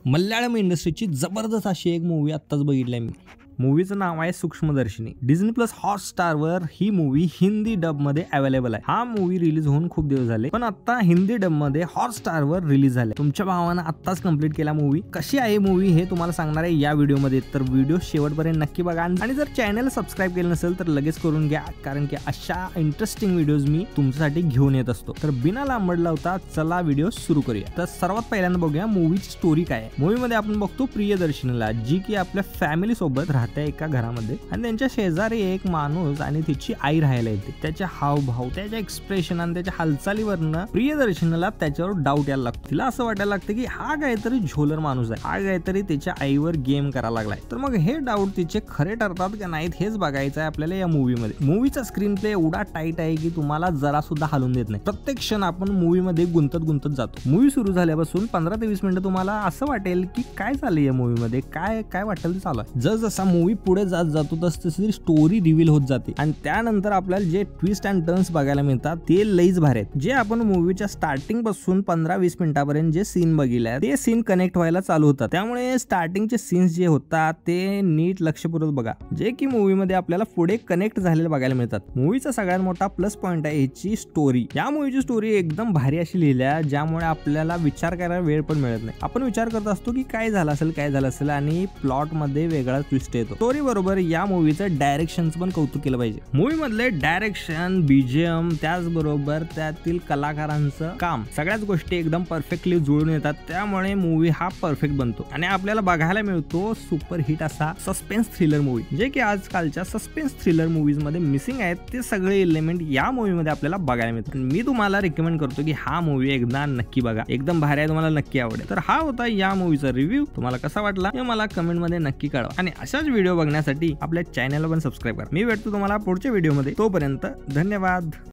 मल्याळम इंडस्ट्रीची जबरदस्त अशी एक मूवी आत्ताच बघितली मी। मूवीचं नाव आहे सूक्ष्मदर्शिनी। डिझनी प्लस हॉटस्टारवर ही मूवी हिंदी डब मध्ये अवेलेबल आहे। हा मूवी रिलीज होऊन खूप दिवस झाले, पण आता हिंदी डब मध्ये हॉटस्टारवर रिलीज झाले। तुमच्या भावानं आत्ताच कंप्लीट केला मूवी। कशी आहे मूवी हे तुम्हाला सांगणार आहे या व्हिडिओ मध्ये, तर व्हिडिओ शेवटपर्यंत नक्की बघा। आणि जर चॅनल सबस्क्राईब केलं नसेल तर लगेच करून घ्या, कारण की अशा इंटरेस्टिंग व्हिडिओज मी तुमच्यासाठी घेऊन येत असतो। तर बिना लांबड लावता चला व्हिडिओ सुरू करूया। तर सर्वात पहिल्यांदा बघूया मूवीची स्टोरी काय आहे। मूवी मध्ये आपण बघतो प्रियदर्शनीला, जी की आपल्या फॅमिली सोबत राहते एका घरामध्ये, आणि त्यांच्या शेजारी एक माणूस आणि तिची आई राहायला येते। त्याच्या हावभाव, त्याच्या एक्सप्रेशन आणि त्याच्या हालचालीवरनं प्रियदर्शनीला त्याच्यावर डाऊट यायला लागतो। तिला असं वाटायला लागतं की हा काहीतरी झोलर माणूस आहे, हा काहीतरी त्याच्या आईवर गेम करायला लागलाय। तर मग हे डाऊट तिचे खरे ठरतात का नाहीत हेच बघायचं आहे आपल्याला या मूवीमध्ये। मूवीचा स्क्रीन प्ले एवढा टाईट आहे की तुम्हाला जरा सुद्धा हलून देत नाही। प्रत्येक क्षण आपण मूवीमध्ये गुंतत जातो। मूवी सुरू झाल्यापासून 15 ते 20 मिनिटं तुम्हाला असं वाटेल की काय चाललंय या मूवीमध्ये, काय वाटेल ते चालू आहे। जसजसा मूवी पुढे जातो तसतशी स्टोरी रिव्हील होत जाते, आणि त्यानंतर आपल्याला जे ट्विस्ट अँड टर्न्स बघायला मिळतात ते लईच भारी आहेत। जे आपण मूवीच्या स्टार्टिंग पासून 15-20 मिनिटांपर्यंत जे सीन बघितले ते सीन कनेक्ट व्हायला चालू होतात। त्यामुळे स्टार्टिंगचे सीन्स जे होतात ते नीट लक्षपूर्वक बघा, जे की मूवीमध्ये आपल्याला पुढे कनेक्ट झालेले बघायला मिळतात। मूवीचा सगळ्यात मोठा प्लस पॉइंट आहे याची स्टोरी। या मूवीची स्टोरी एकदम भारी अशी लिहिली आहे, ज्यामुळे आपल्याला विचार करायला वेळ पण मिळत नाही। आपण विचार करत असतो की काय झालं असेल आणि प्लॉट मध्ये वेगळा ट्विस्ट येतो। स्टोरी बरोबर या मूवीचं डायरेक्शनचं पण कौतुक केलं पाहिजे। मूवी मधले डायरेक्शन, बीजीएम, त्याचबरोबर त्यातील कलाकारांचं काम, सगळ्याच गोष्टी एकदम परफेक्टली जुळून येतात। त्यामुळे मूवी हा परफेक्ट बनतो आणि आपल्याला बघायला मिळतो सुपरहिट असा सस्पेन्स थ्रिलर मूवी, जे की आजकालच्या सस्पेन्स थ्रिलर मूवीज मध्ये मिसिंग आहेत। ते सगळे एलिमेंट या मूवी मध्ये आपल्याला बघायला मिळतात। मी तुम्हाला रिकमेंड करतो की हा मूवी एकदा नक्की बघा, एकदम भारी आहे, तुम्हाला नक्की आवडेल। तर हा होता या मूवीचा रिव्ह्यू। तुम्हाला कसा वाटला हे मला कमेंट मध्ये नक्की कळवा, आणि अशाच व्हिडिओ बघण्यासाठी आपल्या चॅनलला पण सबस्क्राईब करा। मी भेटतो तुम्हाला पुढच्या व्हिडिओमध्ये, तोपर्यंत धन्यवाद।